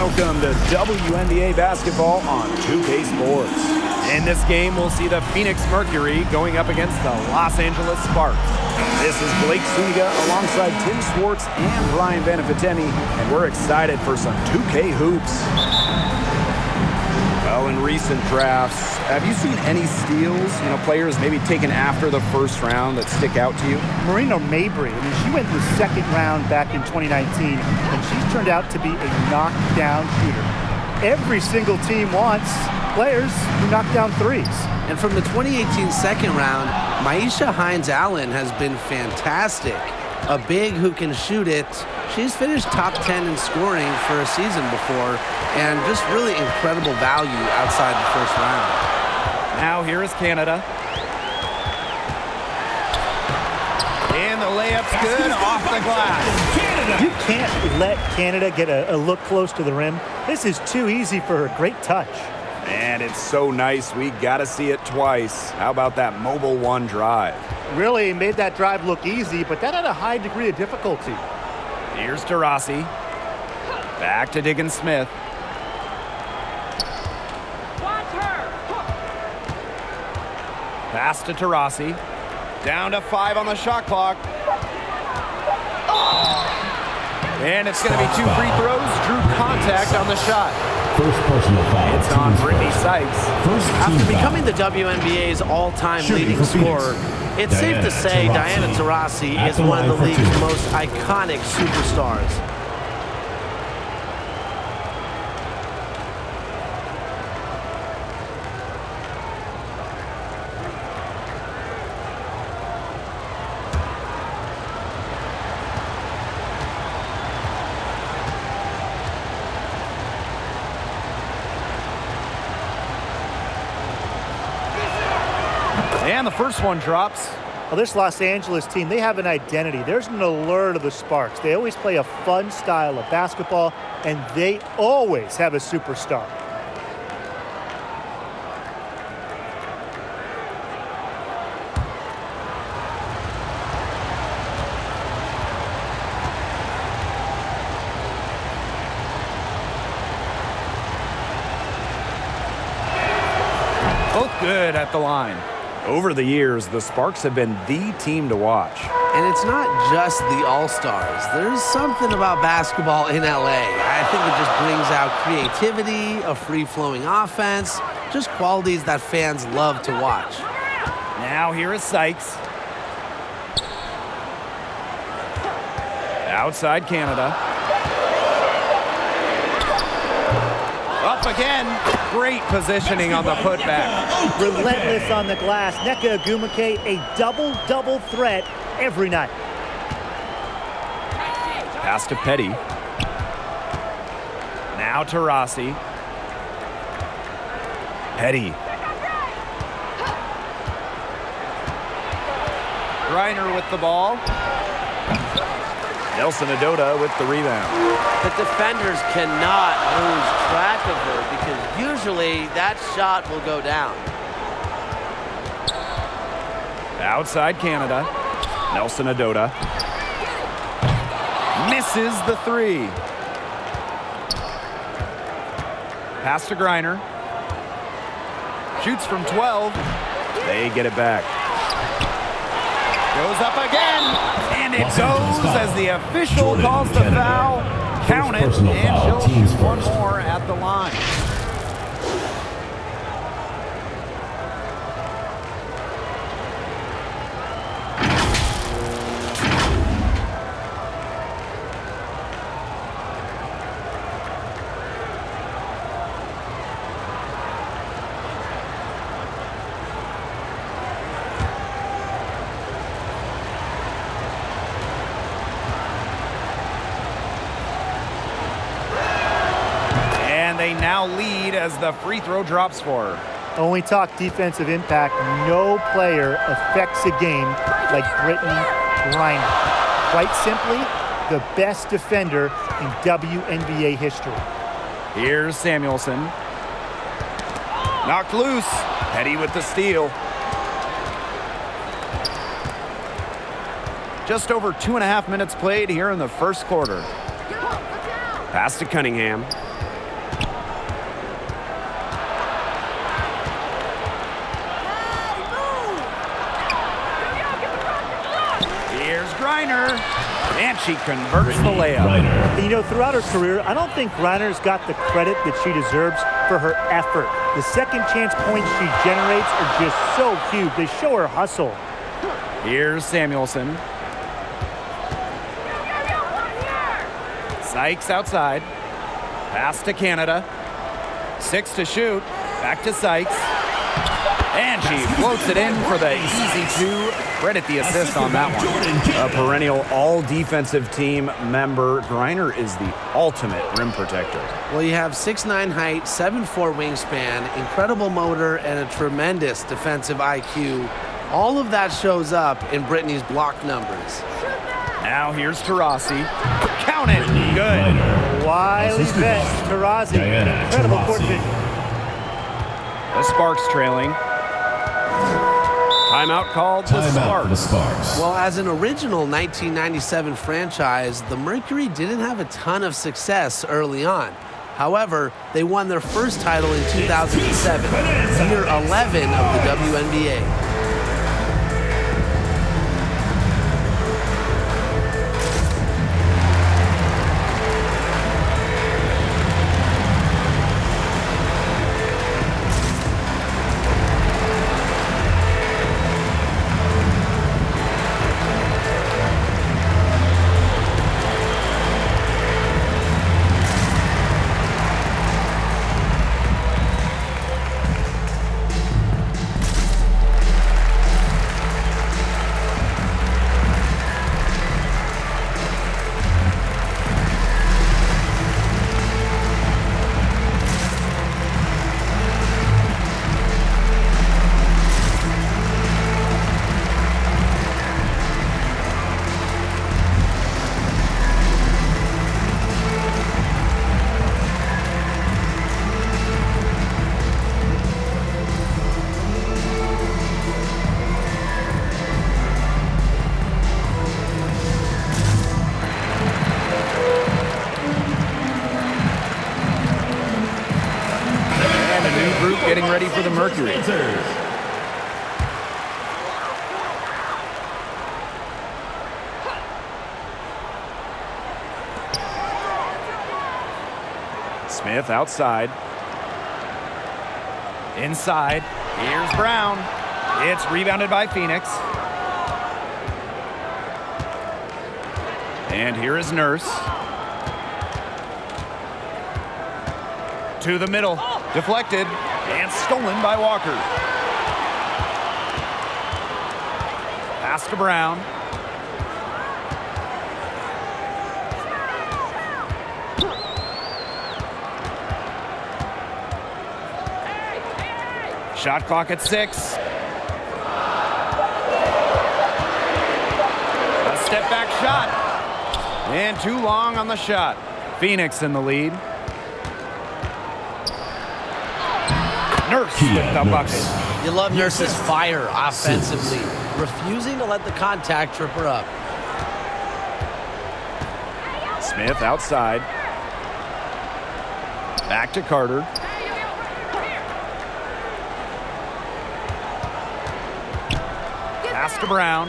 Welcome to WNBA basketball on 2K Sports. In this game, we'll see the Phoenix Mercury going up against the Los Angeles Sparks. This is Blake Suniga alongside Tim Swartz and Brian Vanafiteni, and we're excited for some 2K hoops. Well, in recent drafts, have you seen any steals, players maybe taken after the first round that stick out to you? Marina Mabry, she went in the second round back in 2019, and she's turned out to be a knockdown shooter. Every single team wants players who knock down threes. And from the 2018 second round, Maisha Hines-Allen has been fantastic. A big who can shoot it. She's finished top 10 in scoring for a season before, and just really incredible value outside the first round. Now here is Canada. And the layup's good off the glass. You can't let Canada get a look close to the rim. This is too easy for her. Great touch. And it's so nice, we got to see it twice. How about that mobile one drive? Really made that drive look easy, but that had a high degree of difficulty. Here's Taurasi. Back to Diggins-Smith. Pass to Taurasi. Down to 5 on the shot clock. And it's going to be 2 free throws. Drew contact on the shot. First personal foul. It's on Brittany Sykes. After becoming the WNBA's all-time leading scorer, it's safe to say Diana Taurasi is one of the league's most iconic superstars. And the first one drops. Well, this Los Angeles team, they have an identity. There's an allure to the Sparks. They always play a fun style of basketball, and they always have a superstar. Both good at the line. Over the years, the Sparks have been the team to watch. And it's not just the All-Stars. There's something about basketball in LA. I think it just brings out creativity, a free-flowing offense, just qualities that fans love to watch. Now here is Sykes. Outside Canada. Up again. Great positioning on the putback. Relentless on the glass. Nneka Ogwumike, a double-double threat every night. Pass to Petty. Now Taurasi. Petty. Griner with the ball. Nelson Adota with the rebound. The defenders cannot lose track of her because usually that shot will go down. Outside Canada. Nelson Adota. Misses the 3. Pass to Griner. Shoots from 12. They get it back. Goes up again. And it goes as the official calls the foul. Count it, and she'll shoot one more at the line. They now lead as the free throw drops for her. When we talk defensive impact, no player affects a game like Brittany Griner. Quite simply, the best defender in WNBA history. Here's Samuelson. Knocked loose. Petty with the steal. Just over 2.5 minutes played here in the first quarter. Pass to Cunningham. Griner, and she converts the layup. You know, throughout her career, I don't think Griner's got the credit that she deserves for her effort. The second chance points she generates are just so huge. They show her hustle. Here's Samuelson. Sykes outside. Pass to Canada. 6 to shoot. Back to Sykes. And she floats it in for the easy 2. Credit the assist on that one. A perennial all-defensive team member, Griner is the ultimate rim protector. Well, you have 6'9" height, 7'4" wingspan, incredible motor, and a tremendous defensive IQ. All of that shows up in Brittany's block numbers. Now here's Taurasi. Count it. Good. Wily vet, Taurasi. Incredible court vision. The Sparks trailing. Timeout called the Sparks. Well, as an original 1997 franchise, the Mercury didn't have a ton of success early on. However, they won their first title in 2007, year 11 of the WNBA. Getting ready for the Mercury. Smith outside. Inside. Here's Brown. It's rebounded by Phoenix. And here is Nurse. To the middle. Deflected. And stolen by Walker. Pass to Brown. Shot clock at 6. A step back shot. And too long on the shot. Phoenix in the lead. Nurse with the bucket. You love Nurse's fire offensively, refusing to let the contact trip her up. Smith outside. Back to Carter. Pass to Brown.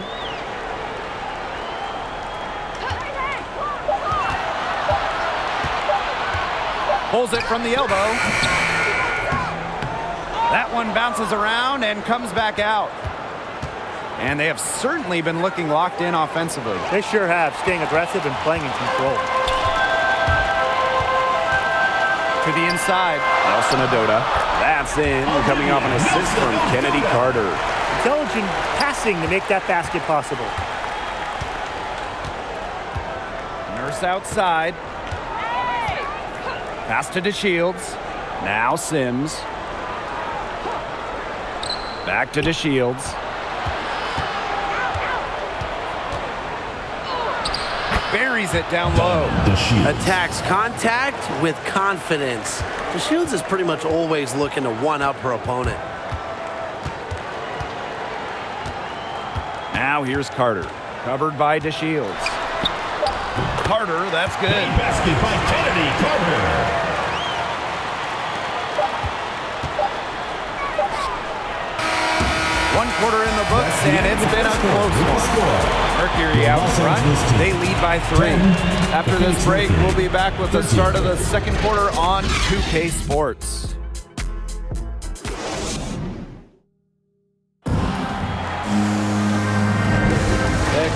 Pulls it from the elbow. That one bounces around and comes back out. And they have certainly been looking locked in offensively. They sure have, staying aggressive and playing in control. To the inside, Nelson Adota. That's in, coming off an assist from Kennedy Carter. Intelligent passing to make that basket possible. Nurse outside. Pass to DeShields. Now Sims. Back to DeShields. Buries it down low. Attacks contact with confidence. DeShields is pretty much always looking to one-up her opponent. Now here's Carter. Covered by DeShields. Carter, that's good. Basket by Kennedy Carter. One quarter in the books, and it's been a close one. Mercury out front. They lead by 3. After this break, we'll be back with the start of the second quarter on 2K Sports. A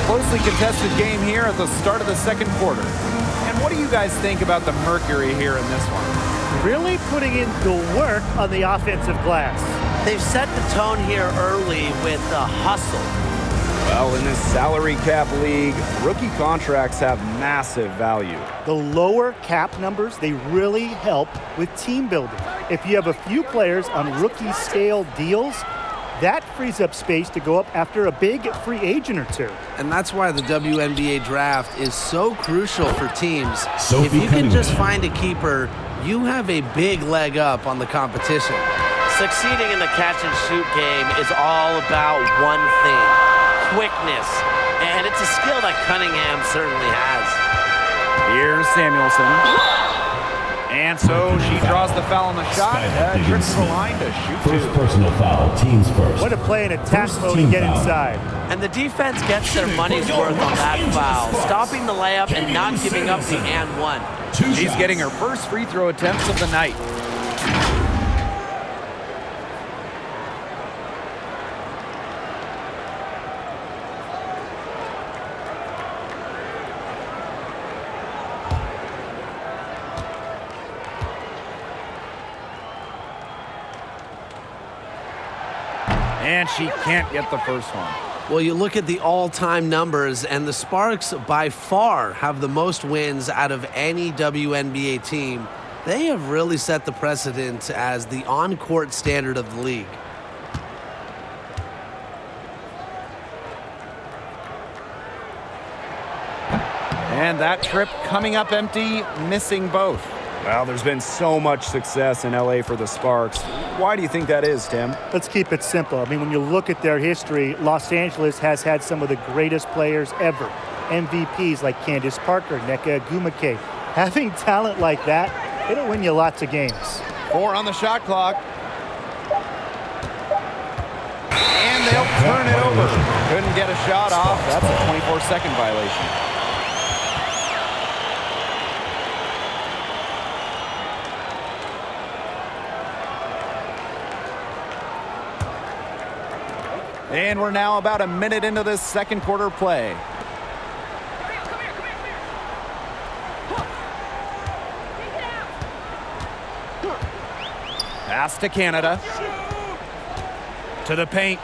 closely contested game here at the start of the second quarter. And what do you guys think about the Mercury here in this one? Really putting in the work on the offensive glass. They've set the tone here early with hustle. Well, in this salary cap league, rookie contracts have massive value. The lower cap numbers, they really help with team building. If you have a few players on rookie scale deals, that frees up space to go up after a big free agent or two. And that's why the WNBA draft is so crucial for teams. Sophie If you can just Cunningham. find a keeper, you have a big leg up on the competition. Succeeding in the catch-and-shoot game is all about one thing: quickness. And it's a skill that Cunningham certainly has. Here's Samuelson. And so she draws the foul on the shot. Trips the line to shoot First 2. personal foul, teams first. What a play in attack First mode team and get foul. inside. And the defense gets their money's worth on that foul, stopping the layup and not giving up the and one. She's getting her first free throw attempts of the night. And she can't get the first one. Well, you look at the all-time numbers, and the Sparks by far have the most wins out of any WNBA team. They have really set the precedent as the on-court standard of the league. And that trip coming up empty, missing both. Well, there's been so much success in LA for the Sparks. Why do you think that is, Tim? Let's keep it simple. I mean, when you look at their history, Los Angeles has had some of the greatest players ever. MVPs like Candace Parker, Nneka Agumake. Having talent like that, it'll win you lots of games. 4 on the shot clock. And they'll turn it over. Couldn't get a shot off. That's a 24-second violation. And we're now about a minute into this second quarter play. Pass to Canada. To the paint.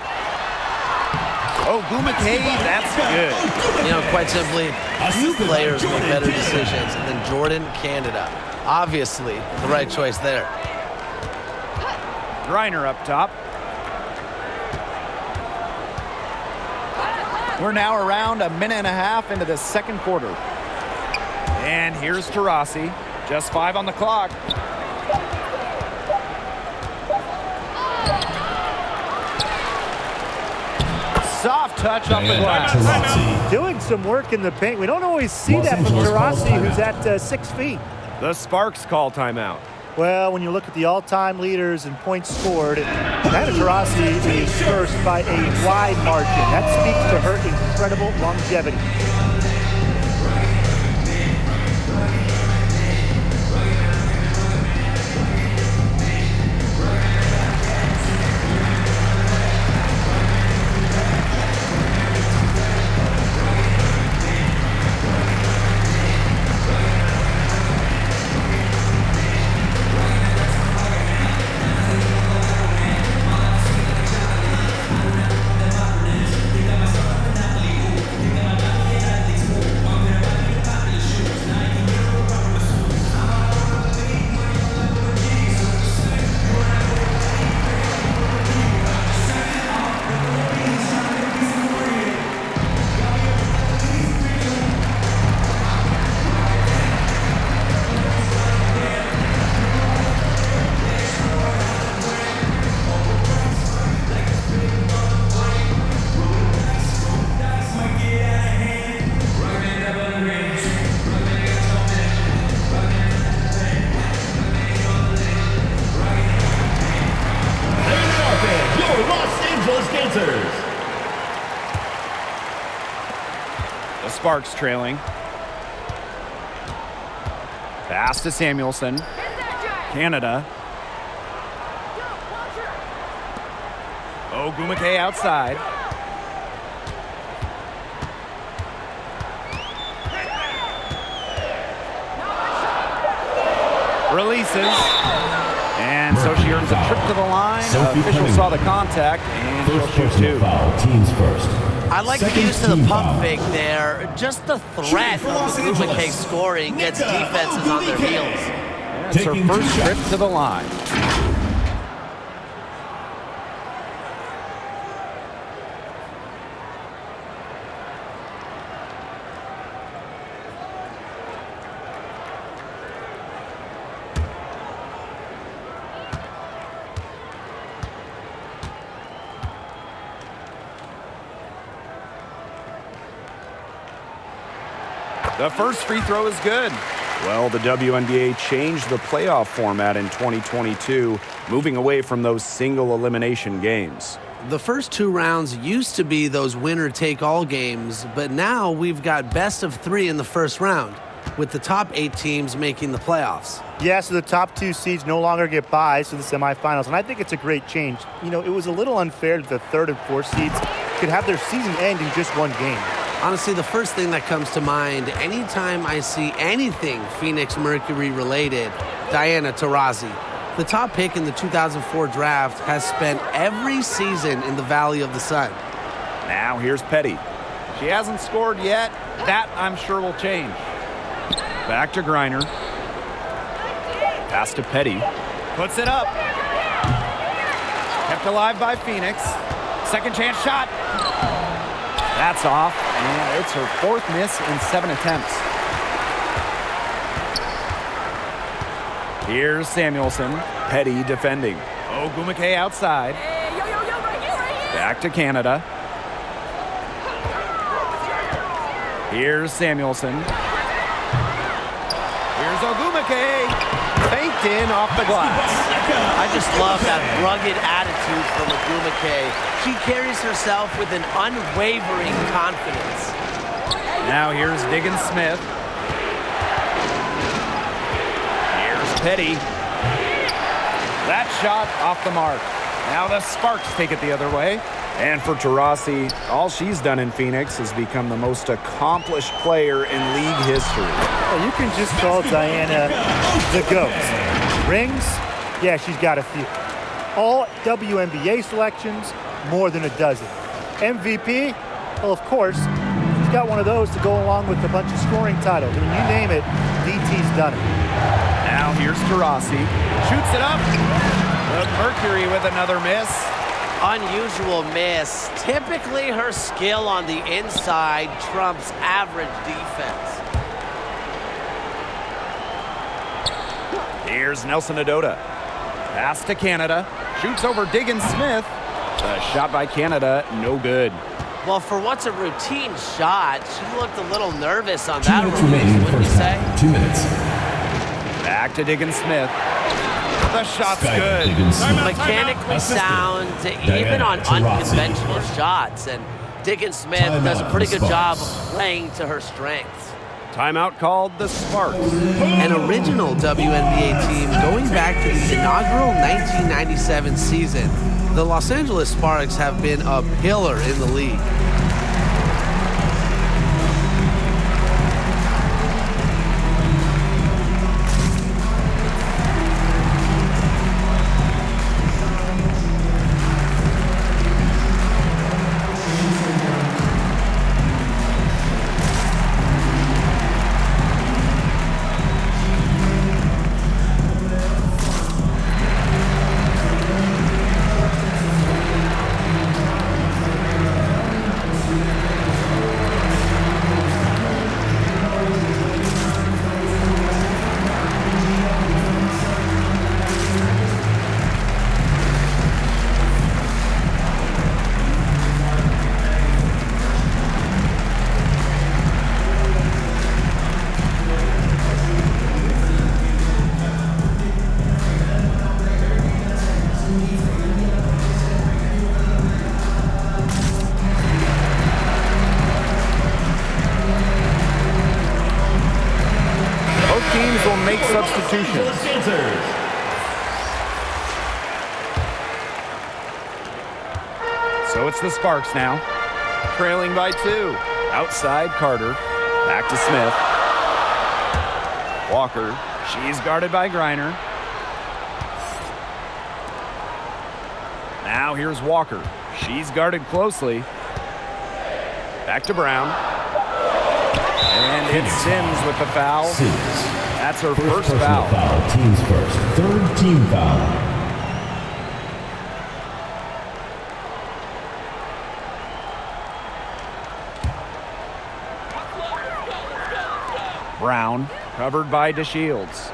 Oh, Gumake, that's good. You know, quite simply, few players make better decisions than Jordan Canada. Obviously, the right choice there. Griner up top. We're now around a minute and a half into the second quarter. And here's Taurasi. Just 5 on the clock. Soft touch off the glass. Doing some work in the paint. We don't always see that from Taurasi, who's at 6 feet. The Sparks call timeout. Well, when you look at the all-time leaders in points scored, Diana Taurasi is first by a wide margin. That speaks to her incredible longevity. Sparks trailing. Pass to Samuelson. Canada. Ogumake outside. Releases. And so she earns a trip to the line. Official saw the contact, and she'll shoot two. Foul, teams first. I like the use of the pump fake there. Just the threat of Ogumake scoring gets defenses on their heels. That's her first trip to the line. The first free throw is good. Well, the WNBA changed the playoff format in 2022, moving away from those single elimination games. The first two rounds used to be those winner-take-all games, but now we've got best of 3 in the first round, with the top 8 teams making the playoffs. Yeah, so the top 2 seeds no longer get byes to the semifinals, and I think it's a great change. You know, it was a little unfair that the 3rd and 4th seeds could have their season end in just one game. Honestly, the first thing that comes to mind anytime I see anything Phoenix Mercury related, Diana Taurasi. The top pick in the 2004 draft has spent every season in the Valley of the Sun. Now here's Petty. She hasn't scored yet. That, I'm sure, will change. Back to Griner. Pass to Petty. Puts it up. Kept alive by Phoenix. Second chance shot. That's off, and it's her 4th miss in 7 attempts. Here's Samuelson. Petty defending. Ogumake outside. Back to Canada. Here's Samuelson. Here's Ogumake. Banked in off the glass. I just love that rugged attitude from Ogumake. She carries herself with an unwavering confidence. Now here's Diggins Smith. Here's Petty. That shot off the mark. Now the Sparks take it the other way. And for Taurasi, all she's done in Phoenix has become the most accomplished player in league history. Well, you can just call Diana the GOAT. Rings? Yeah, she's got a few. All WNBA selections, more than a dozen. MVP? Well, of course, she's got one of those to go along with a bunch of scoring titles. I mean, you name it, DT's done it. Now here's Taurasi. Shoots it up. The Mercury with another miss. Unusual miss. Typically, her skill on the inside trumps average defense. Here's Nelson Adota. Pass to Canada. Shoots over Diggins Smith. The shot by Canada, no good. Well, for what's a routine shot, she looked a little nervous on 2 that minutes release, remaining in the wouldn't you first say? half. 2 minutes. Back to Diggins Smith. The shot's Sky good. Diggins Smith. Mechanically Assistant, sound, even Diana on Taurasi. unconventional shots. And Diggins Smith does a Timeout, pretty the good job Sparks. of playing to her strengths. Timeout called the Sparks. An original WNBA team going back to the inaugural 1997 season, the Los Angeles Sparks have been a pillar in the league. substitutions. So it's the Sparks now, trailing by 2. Outside Carter, back to Smith. Walker, she's guarded by Griner. Now here's Walker. She's guarded closely. Back to Brown. And it's Sims with the foul. That's her first foul. Team's first. Third team foul. Brown, covered by DeShields.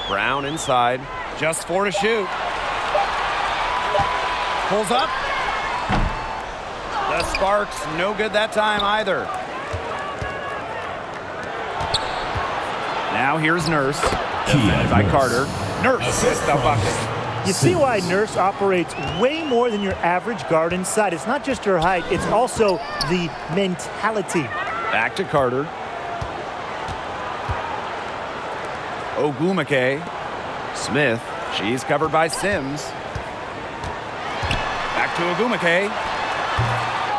Brown inside, just 4 to shoot. Pulls up. The Sparks, no good that time either. Now here's Nurse, defended by Carter. Nurse with the bucket. You see why Nurse operates way more than your average guard inside. It's not just her height, it's also the mentality. Back to Carter. Ogumake. Smith, she's covered by Sims. Back to Ogumake.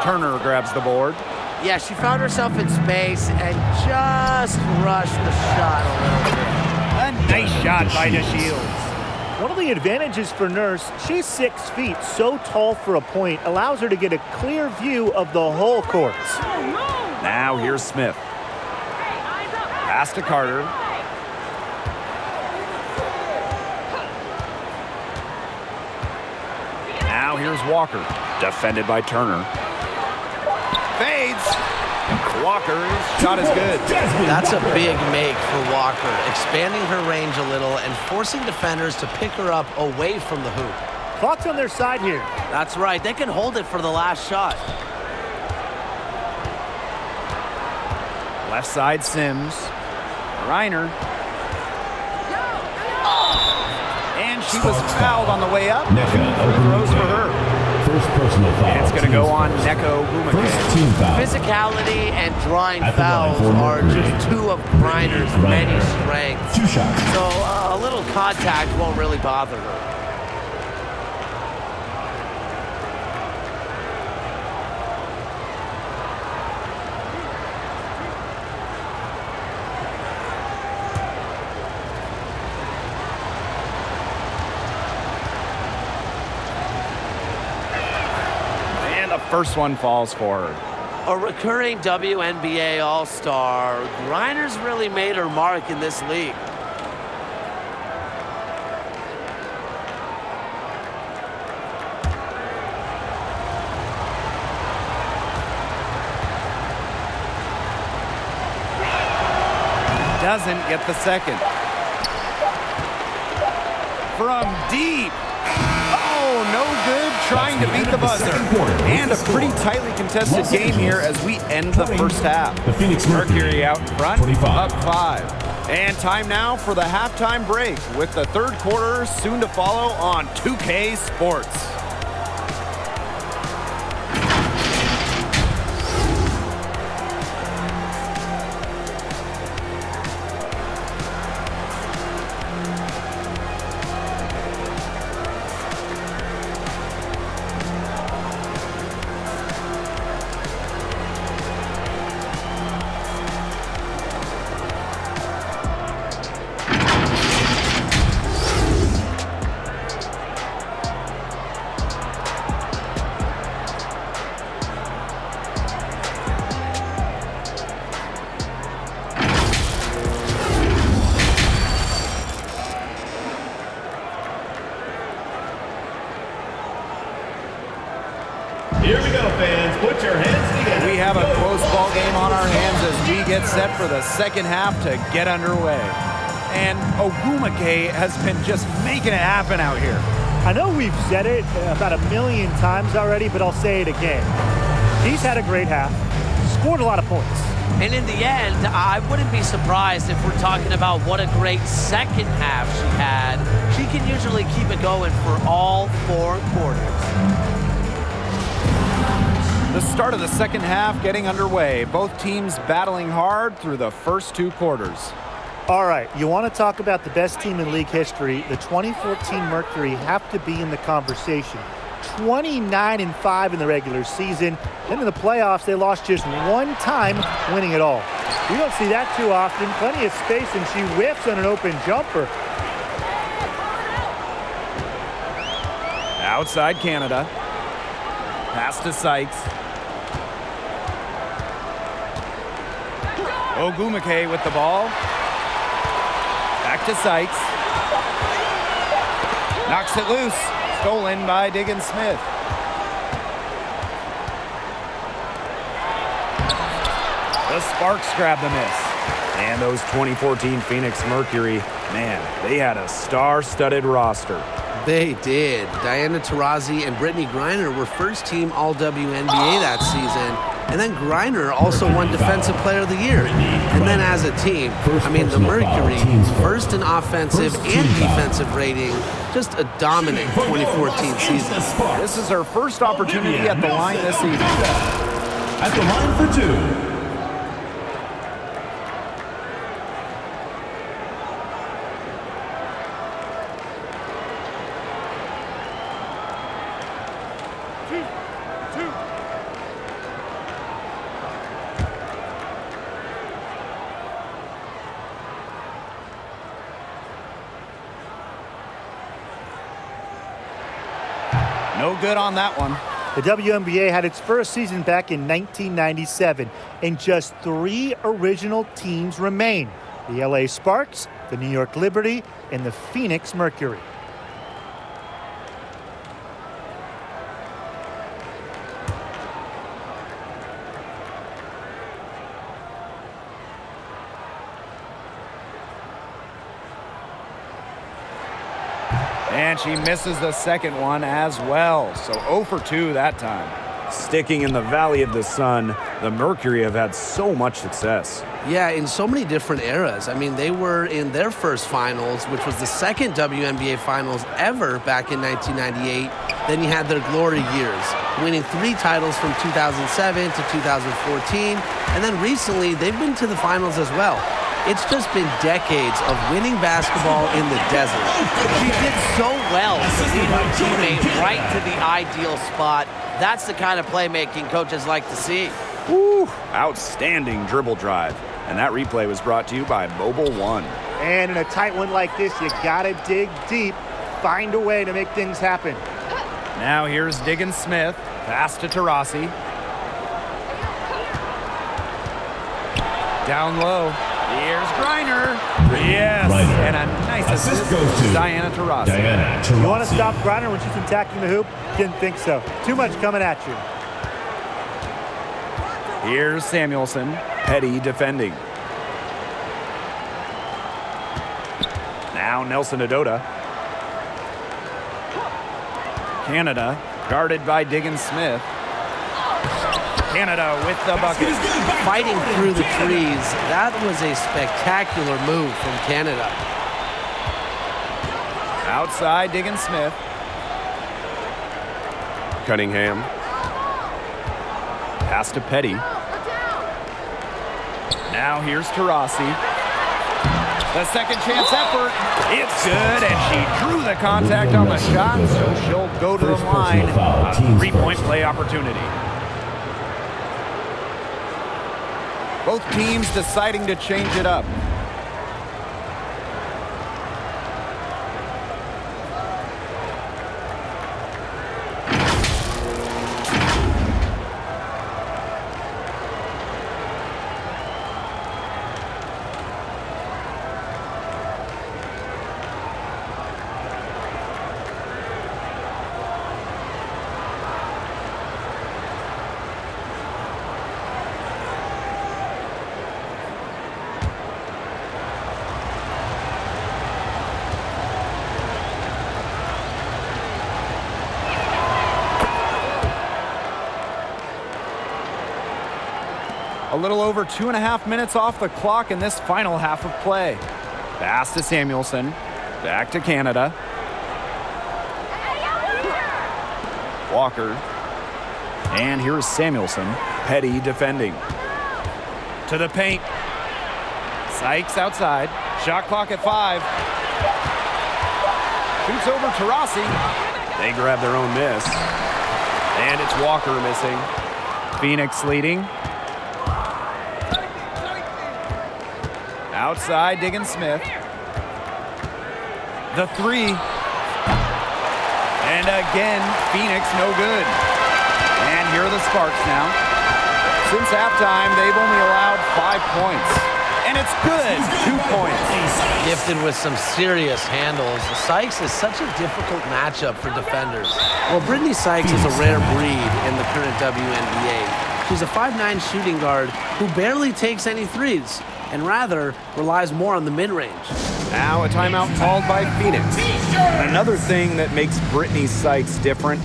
Turner grabs the board. Yeah, she found herself in space and just rushed the shot a little bit. A nice shot by DeShields. One of the advantages for Nurse, she's 6 feet, so tall for a point, allows her to get a clear view of the whole court. Now here's Smith. Pass to Carter. Now here's Walker, defended by Turner. Fades. Walker's shot is good. That's a big make for Walker, expanding her range a little and forcing defenders to pick her up away from the hoop. Clock's on their side here. That's right. They can hold it for the last shot. Left side Sims. Reiner. And she was fouled on the way up. Throws for her. First personal foul. And it's going to go on Neko Gumake. First team foul. Physicality and drawing At the line fouls for are Mercury. just 2 of Griner's many strengths. 2 shots. So a little contact won't really bother her. First one falls for her. A recurring WNBA All-Star, Griner's really made her mark in this league. Doesn't get the second. From deep. Oh, no good, trying to beat the buzzer. And a pretty tightly contested game here as we end the first half. The Phoenix Mercury out in front, 25. up 5. And time now for the halftime break with the third quarter soon to follow on 2K Sports. Here we go, fans. Put your hands together. We have a close ball game on our hands as we get set for the second half to get underway. And Ogumake has been just making it happen out here. I know we've said it about 1,000,000 times already, but I'll say it again. He's had a great half, scored a lot of points. And in the end, I wouldn't be surprised if we're talking about what a great second half she had. She can usually keep it going for all 4 quarters. The start of the second half getting underway. Both teams battling hard through the first 2 quarters. All right, you want to talk about the best team in league history. The 2014 Mercury have to be in the conversation. 29-5 in the regular season. Then in the playoffs, they lost just 1 time, winning it all. You don't see that too often. Plenty of space, and she whiffs on an open jumper. Outside Canada. Pass to Sykes. Ogumake with the ball. Back to Sykes. Knocks it loose. Stolen by Diggins Smith. The Sparks grab the miss. And those 2014 Phoenix Mercury, man, they had a star-studded roster. They did. Diana Taurasi and Brittany Griner were first-team All-WNBA that season. And then Griner also won Defensive Player of the Year. And then as a team, I mean, the Mercury, first in offensive and defensive rating, just a dominant 2014 season. This is her first opportunity at the line this season. At the line for 2. No good on that one. The WNBA had its first season back in 1997, and just 3 original teams remain: the LA Sparks, the New York Liberty, and the Phoenix Mercury. And she misses the second one as well. So 0 for 2 that time. Sticking in the Valley of the Sun, the Mercury have had so much success. Yeah, in so many different eras. I mean, they were in their first finals, which was the second WNBA finals ever back in 1998. Then you had their glory years, winning 3 titles from 2007 to 2014. And then recently, they've been to the finals as well. It's just been decades of winning basketball in the desert. She did so well to lead her teammate right to the ideal spot. That's the kind of playmaking coaches like to see. Woo, outstanding dribble drive. And that replay was brought to you by Mobile One. And in a tight one like this, you gotta dig deep, find a way to make things happen. Now here's Diggins Smith. Pass to Taurasi. Down low. Here's Griner. Yes, Griner. and a nice assist goes to Diana Taurasi. Diana Taurasi. You want to stop Griner when she's attacking the hoop? Didn't think so. Too much coming at you. Here's Samuelson. Petty defending. Now Nelson Adota. Canada guarded by Diggins Smith. Canada with the bucket. Fighting through the trees. That was a spectacular move from Canada. Outside Diggins Smith. Cunningham. Pass to Petty. Now here's Taurasi. The second chance effort. It's good, and she drew the contact on the shot, so she'll go to the line. A 3-point play opportunity. Both teams deciding to change it up. A little over 2.5 minutes off the clock in this final half of play. Pass to Samuelson. Back to Canada. Walker. And here's Samuelson. Petty defending. To the paint. Sykes outside. Shot clock at 5. Shoots over to Rossi. They grab their own miss. And it's Walker missing. Phoenix leading. Outside, Diggin Smith. The 3. And again, Phoenix no good. And here are the Sparks now. Since halftime, they've only allowed 5 points. And it's good, 2 points. Gifted with some serious handles. Sykes is such a difficult matchup for defenders. Well, Brittany Sykes is a rare breed in the current WNBA. She's a 5'9" shooting guard who barely takes any threes and rather relies more on the mid-range. Now a timeout called by Phoenix. And another thing that makes Brittany Sykes different,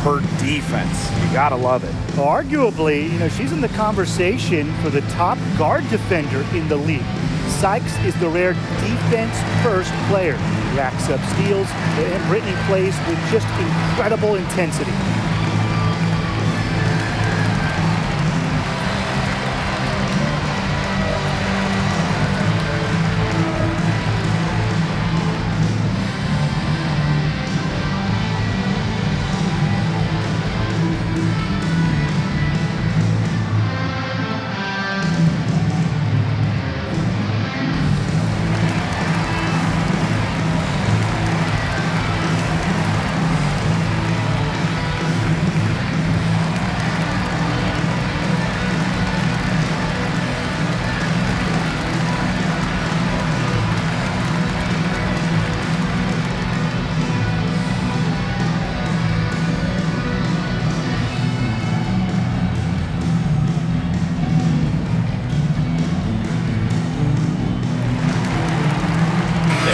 her defense. You gotta love it. Arguably, she's in the conversation for the top guard defender in the league. Sykes is the rare defense-first player. Racks up steals, and Brittany plays with just incredible intensity.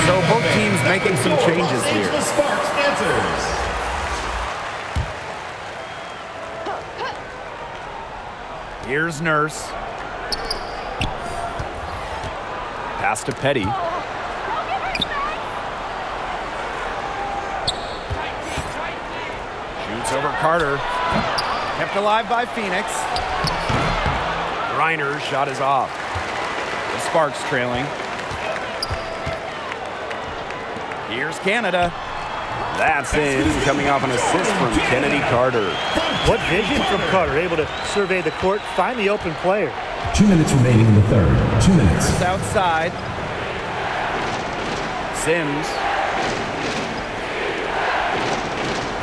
So both teams making some changes here. The Sparks answers. Here's Nurse. Pass to Petty. Shoots over Carter. Kept alive by Phoenix. Griner's shot is off. The Sparks trailing. Here's Canada. That's in, coming off an assist from Kennedy Carter. What vision from Carter, able to survey the court, find the open player. 2 minutes remaining in the third. 2 minutes. It's outside. Sims.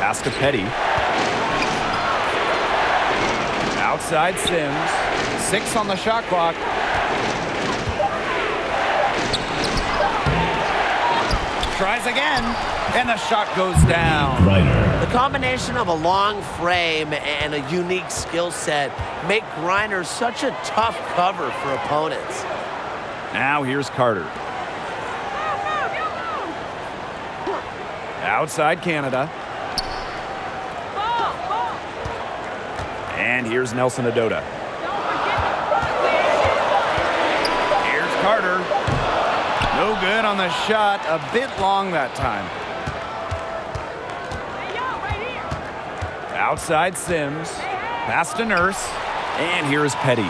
Pass to Petty. Outside Sims. 6 on the shot clock. Tries again, and the shot goes down. Griner. The combination of a long frame and a unique skill set make Griner such a tough cover for opponents. Now here's Carter. Outside Canada. And here's Nelson Adota. Here's Carter. No good on the shot. A bit long that time. Outside Sims. Pass to Nurse. And here's Petty.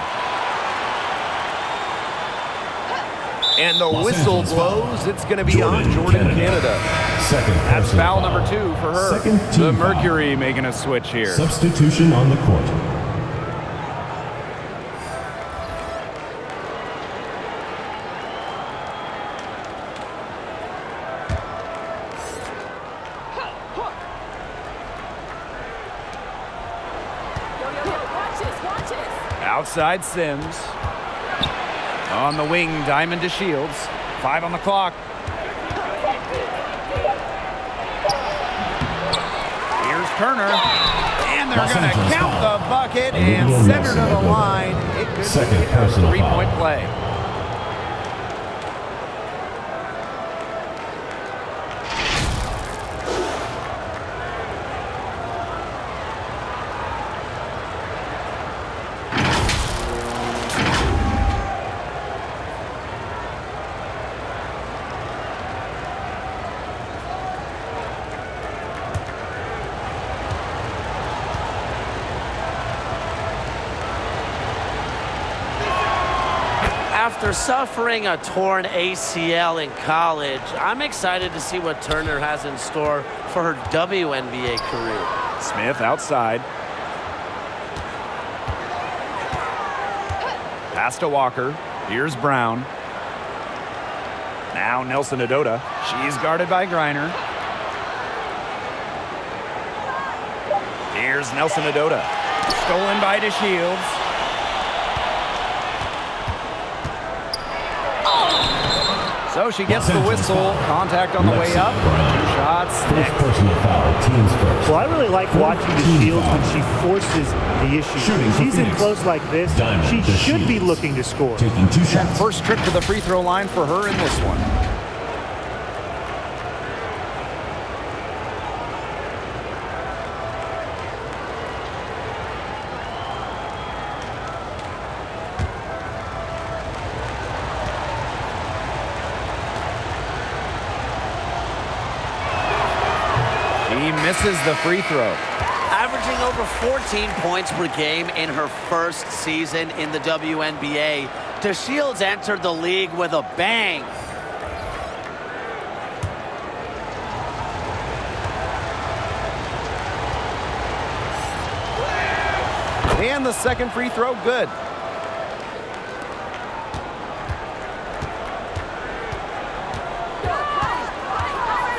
And the whistle blows. It's going to be on Jordan Canada. Second. That's personal foul number 2 for her. Second team The foul. Mercury making a switch here. Substitution on the court. Outside Sims. On the wing, Diamond to Shields. 5 on the clock. Here's Turner. And they're Los going to Angeles count foul. the bucket Olivia and Wilson send her to the Adota. line. It could Second be a personal 3-point foul. play. After suffering a torn ACL in college, I'm excited to see what Turner has in store for her WNBA career. Smith outside. Pass to Walker. Here's Brown. Now Nelson Adota. She's guarded by Griner. Here's Nelson Adota. Stolen by DeShields. So she gets the whistle. Contact on the way up. 2 shots. First personal foul, teams first. Well, I really like watching DeShields when she forces the issue. Shooting for She's in Phoenix. close like this. Diamond She should be DeShields. looking to score. Taking 2 shots. First trip to the free throw line for her in this one. He misses the free throw. Averaging over 14 points per game in her first season in the WNBA, DeShields entered the league with a bang. And the second free throw, good.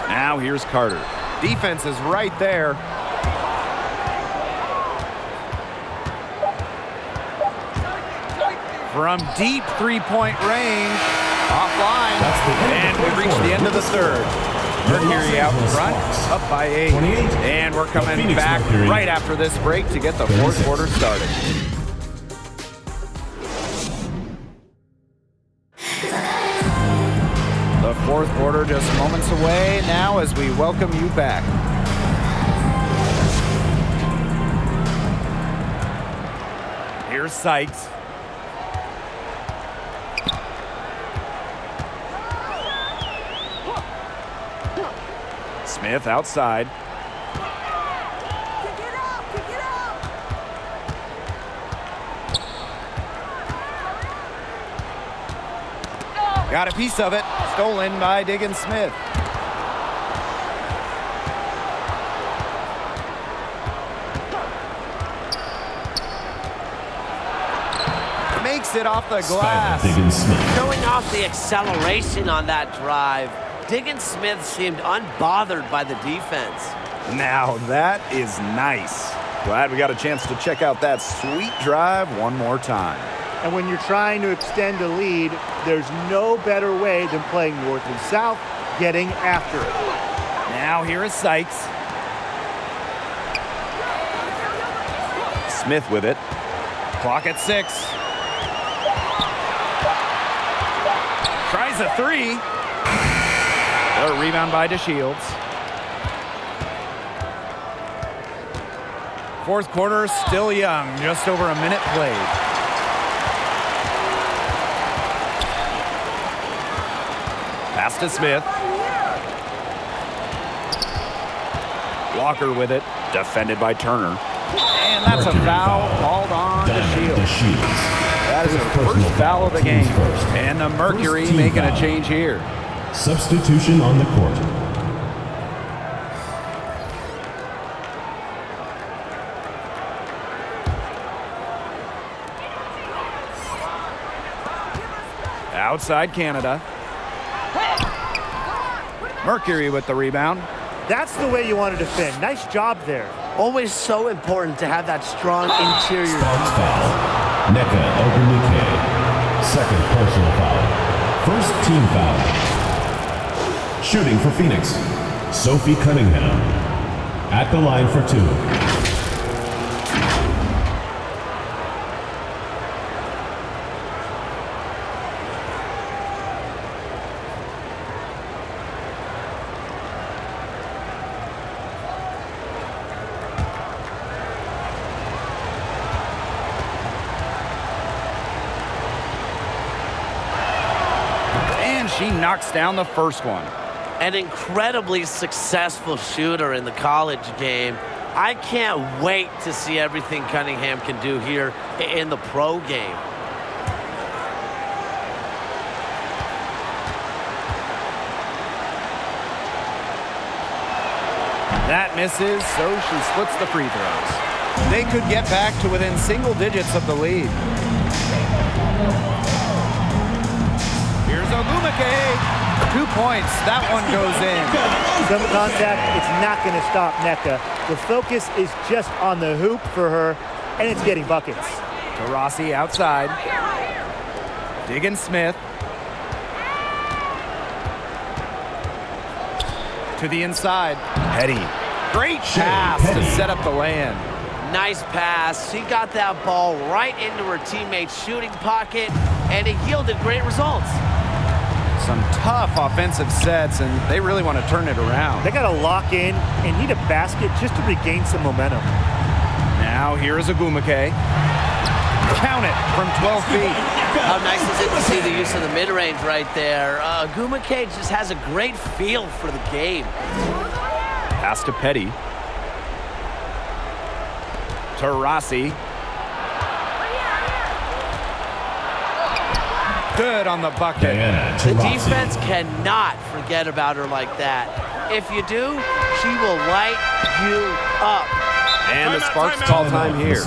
Now here's Carter. Defense is right there. From deep three-point range, offline, and we've reached the end of the third. Mercury out front, up by 8. 28. And we're coming Phoenix back Mercury. right after this break to get the fourth 36. quarter started. The fourth quarter just moments away now as we welcome you back. Here's Sykes. Smith outside. Got a piece of it. Stolen by Diggins Smith. Makes it off the glass. Diggins Smith. Showing off the acceleration on that drive, Diggins Smith seemed unbothered by the defense. Now that is nice. Glad we got a chance to check out that sweet drive one more time. And when you're trying to extend a lead, there's no better way than playing north and south, getting after it. Now here is Sykes. Smith with it. Clock at 6. Tries a 3. A rebound by DeShields. Fourth quarter still young, just over a minute played. Pass to Smith. Walker with it, defended by Turner. And that's a foul called on Diamond DeShields. DeShields. That is her first foul of the game. And the Mercury First team making a foul. change here. Substitution on the court. Outside Canada. Mercury with the rebound. That's the way you want to defend. Nice job there. Always so important to have that strong interior. Sparks foul. Neka Ogunike. Second personal foul. First team foul. Shooting for Phoenix. Sophie Cunningham. At the line for 2. She knocks down the first one. An incredibly successful shooter in the college game. I can't wait to see everything Cunningham can do here in the pro game. That misses, so she splits the free throws. They could get back to within single digits of the lead. Here's Ogumake. 2 points. That one goes in. Some contact, it's not going to stop Nneka. The focus is just on the hoop for her, and it's getting buckets. Taurasi outside. Diggin Smith. To the inside. Petty. Great pass to set up the land. Nice pass. She got that ball right into her teammate's shooting pocket, and it yielded great results. Some tough offensive sets, and they really want to turn it around. They got to lock in and need a basket just to regain some momentum. Now here is Ogumake. Count it from 12 feet. How nice is it to see the use of the mid-range right there. Ogumake just has a great feel for the game. Pass to Petty. Taurasi. Good on the bucket. The defense cannot forget about her like that. If you do, she will light you up. And the Sparks call time here.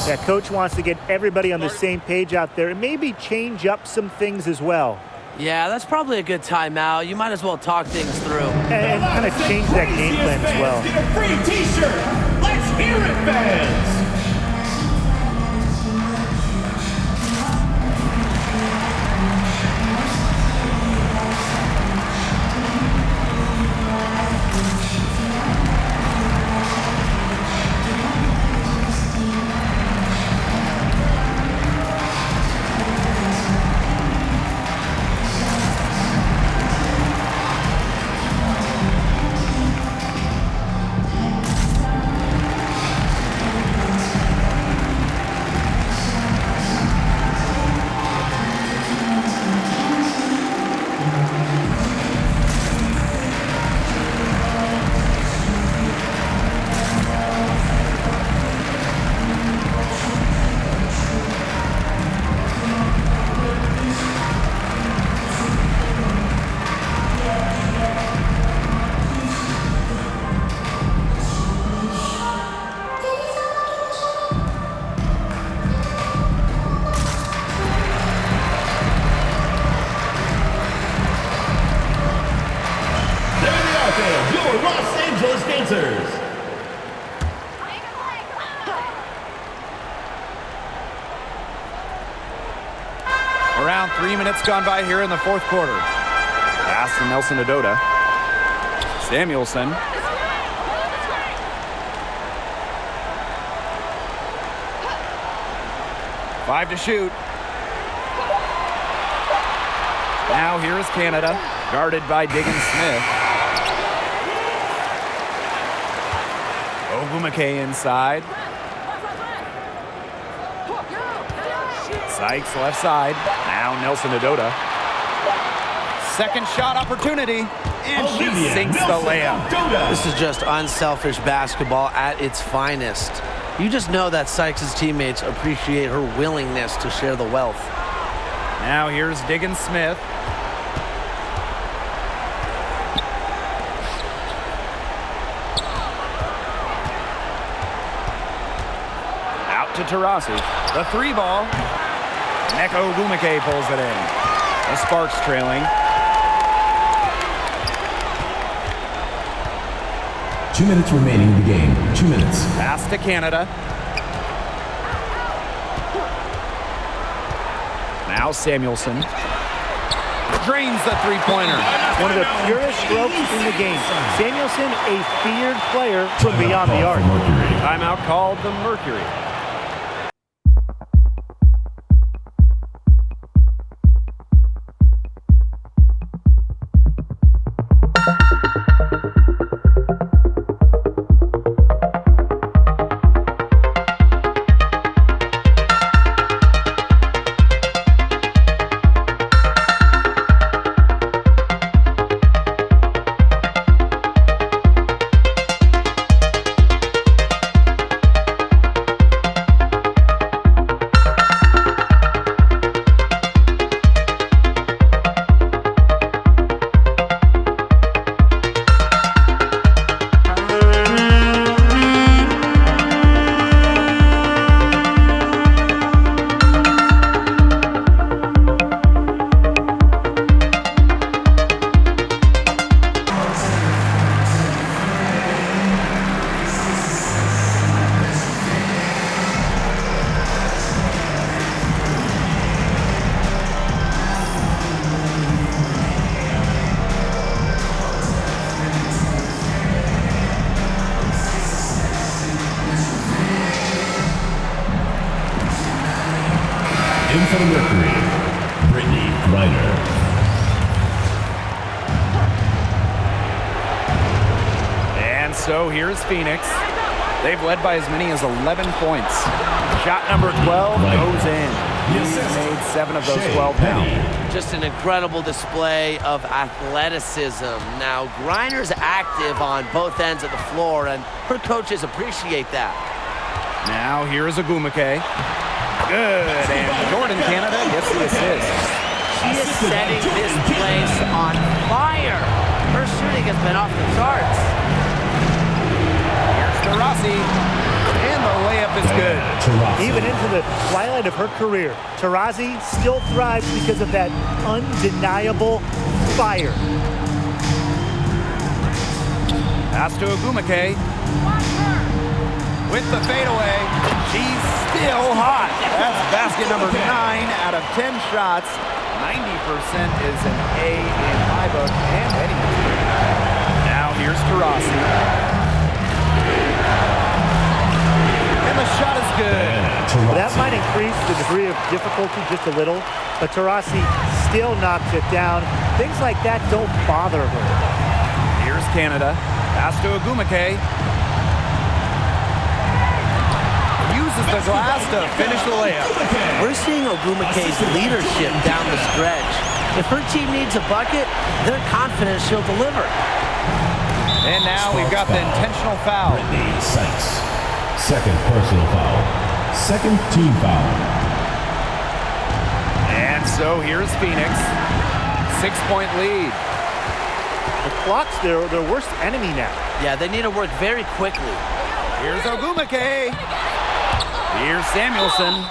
Yeah, coach wants to get everybody on the same page out there and maybe change up some things as well. Yeah, that's probably a good timeout. You might as well talk things through. And kind of change that game plan as well. Get a free t-shirt. Let's hear it, fans. Around 3 minutes gone by here in the fourth quarter. Pass to Nelson Adota. Samuelson. Five to shoot. Now here is Canada, guarded by Diggin Smith. Ogumake inside. Sykes left side. Now Nelson Adota. Second shot opportunity. And she sinks the layup. This is just unselfish basketball at its finest. You just know that Sykes' teammates appreciate her willingness to share the wealth. Now here's Diggin Smith. Out to Taurasi. The three ball. Nneka Ogumake pulls it in. The Sparks trailing. 2 minutes remaining in the game. 2 minutes. Pass to Canada. Now Samuelson. Drains the three-pointer. One of the purest strokes in the game. Samuelson, a feared player from beyond the arc. Timeout called the Mercury. Griner. And so here's Phoenix. They've led by as many as 11 points. Shot number 12 goes in. He's made 7 of those 12 now. Just an incredible display of athleticism. Now, Griner's active on both ends of the floor, and her coaches appreciate that. Now here's Agumake. Good, and Jordan Canada gets the assist. She is setting this place on fire. Her shooting has been off the charts. Here's Taurasi, and the layup is good. Even into the twilight of her career, Taurasi still thrives because of that undeniable fire. Pass to Agumake. With the fadeaway, she's still hot. That's basket number 9 out of 10 shots. 90% is an A in my book and Eddie. Now here's Taurasi. And the shot is good. That might increase the degree of difficulty just a little, but Taurasi still knocks it down. Things like that don't bother her. Here's Canada. Pass to Agumake. Uses the glass to finish the layup. We're seeing Ogumake's leadership down the stretch. If her team needs a bucket, they're confident she'll deliver. And now we've got the intentional foul. Brittany Sykes. Second personal foul. Second team foul. And so here's Phoenix. 6-point lead. The clock's their worst enemy now. Yeah, they need to work very quickly. Here's Agumake. Here's Samuelson.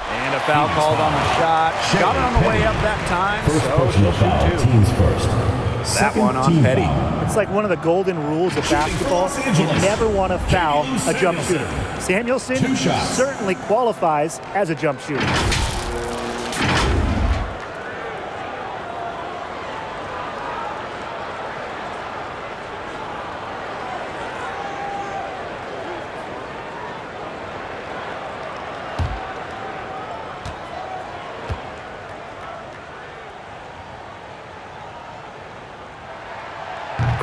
And a foul called on the shot. Got it on the way up that time, First so personal she'll foul. shoot 2. Teams first. That one on team Petty. foul. It's like one of the golden rules of basketball. You never want to foul a jump shooter. Samuelson 2 shots. certainly qualifies as a jump shooter.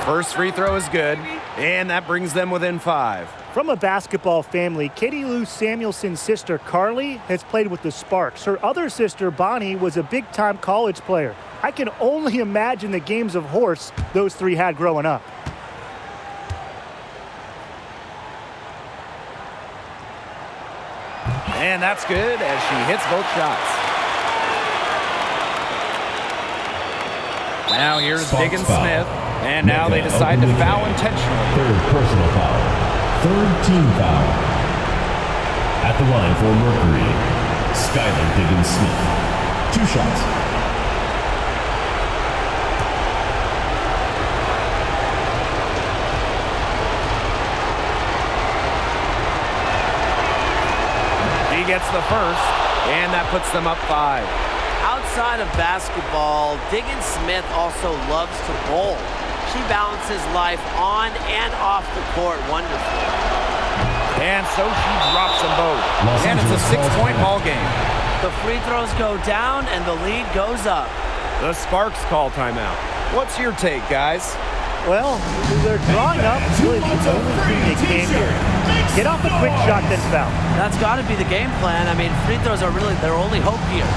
First free throw is good, and that brings them within 5. From a basketball family, Katie Lou Samuelson's sister Carly has played with the Sparks. Her other sister Bonnie was a big-time college player. I can only imagine the games of horse those three had growing up. And that's good as she hits both shots. Now here's Sparks Diggins foul. Smith, and now they decide to foul intentionally. Third personal foul. Third team foul. At the line for Mercury, Skylar Diggins Smith. 2 shots. He gets the first, and that puts them up 5. Outside of basketball, Diggins Smith also loves to bowl. She balances life on and off the court wonderfully. And so she drops them both. Los And it's a Angeles 6-point ball game. The free throws go down and the lead goes up. The Sparks call timeout. What's your take, guys? Well, they're drawing up really the only thing they can do. Get off a quick shot, then foul. That's got to be the game plan. I mean, free throws are really their only hope here.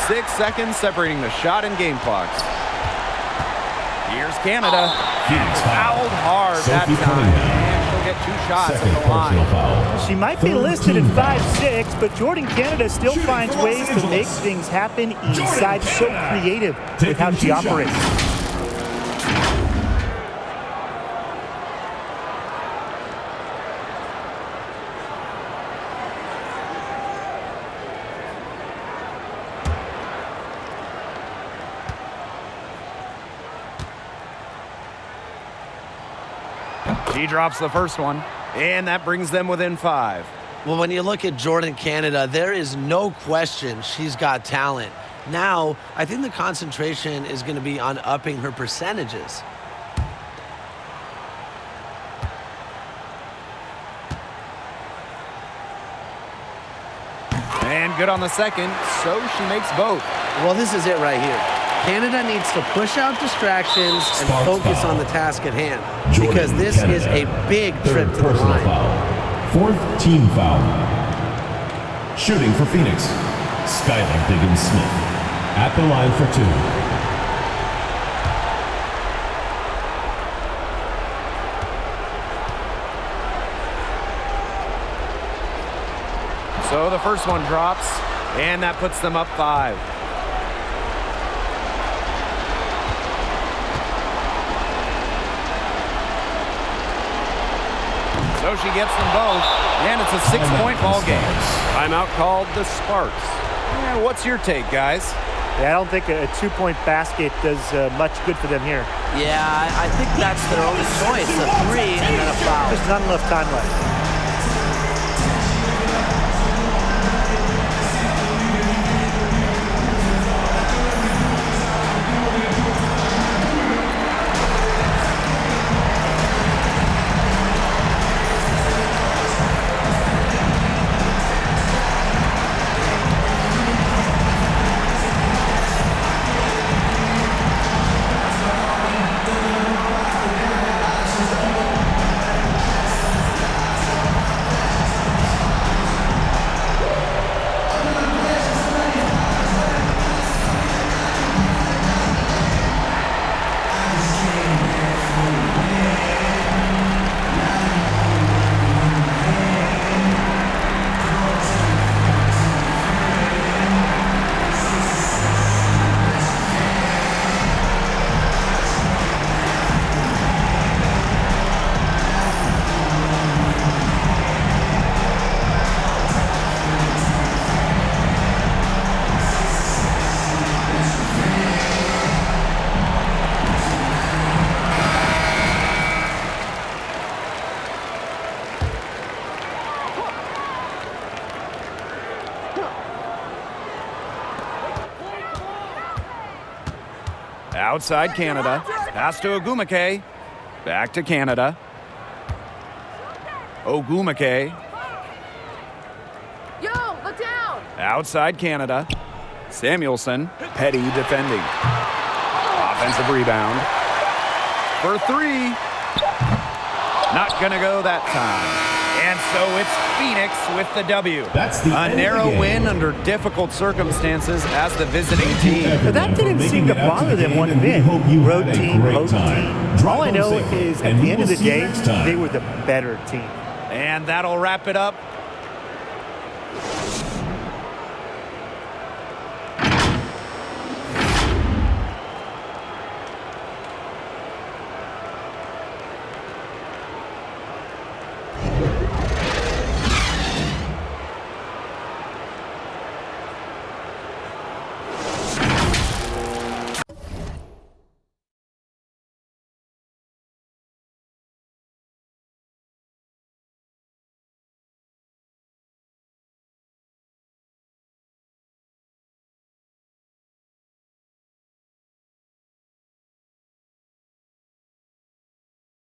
6 seconds separating the shot and game clocks. Here's Canada. Phoenix Fouled hard that Sophie time. Cunningham. And she'll get 2 shots Second at the line. personal foul. She might be Third listed team at foul. 5'6", but Jordan Canada still Shooting finds for Los ways to Angeles. make things happen inside. Jordan So Canada. creative Taking with how she 2 shots. operates. She drops the first one, and that brings them within 5. Well, when you look at Jordan Canada, there is no question she's got talent. Now, I think the concentration is going to be on upping her percentages. And good on the second, so she makes both. Well, this is it right here. Canada needs to push out distractions and Sparks focus foul. on the task at hand, Jordan because this Canada. is a big trip Third to the personal line. foul. Fourth team foul. Shooting for Phoenix, Skylar Diggins-Smith. At the line for 2. So the first one drops, and that puts them up 5. So she gets them both, and it's a 6-point ball game. Timeout called the Sparks. Yeah, what's your take, guys? Yeah, I don't think a 2-point basket does much good for them here. Yeah, I think that's their only choice, a 3 and then a foul. There's not enough time left. Outside Canada. Pass to Ogumake. Back to Canada. Ogumake. Yo, look down! Outside Canada. Samuelson. Petty defending. Offensive rebound. For 3. Not gonna go that time. And so it's Phoenix with the W. That's the A end of the narrow game. win under difficult circumstances as the visiting team. But that didn't seem to bother them one bit. Road team, home team. All I know is at the end of the day, they were the better team. And that'll wrap it up.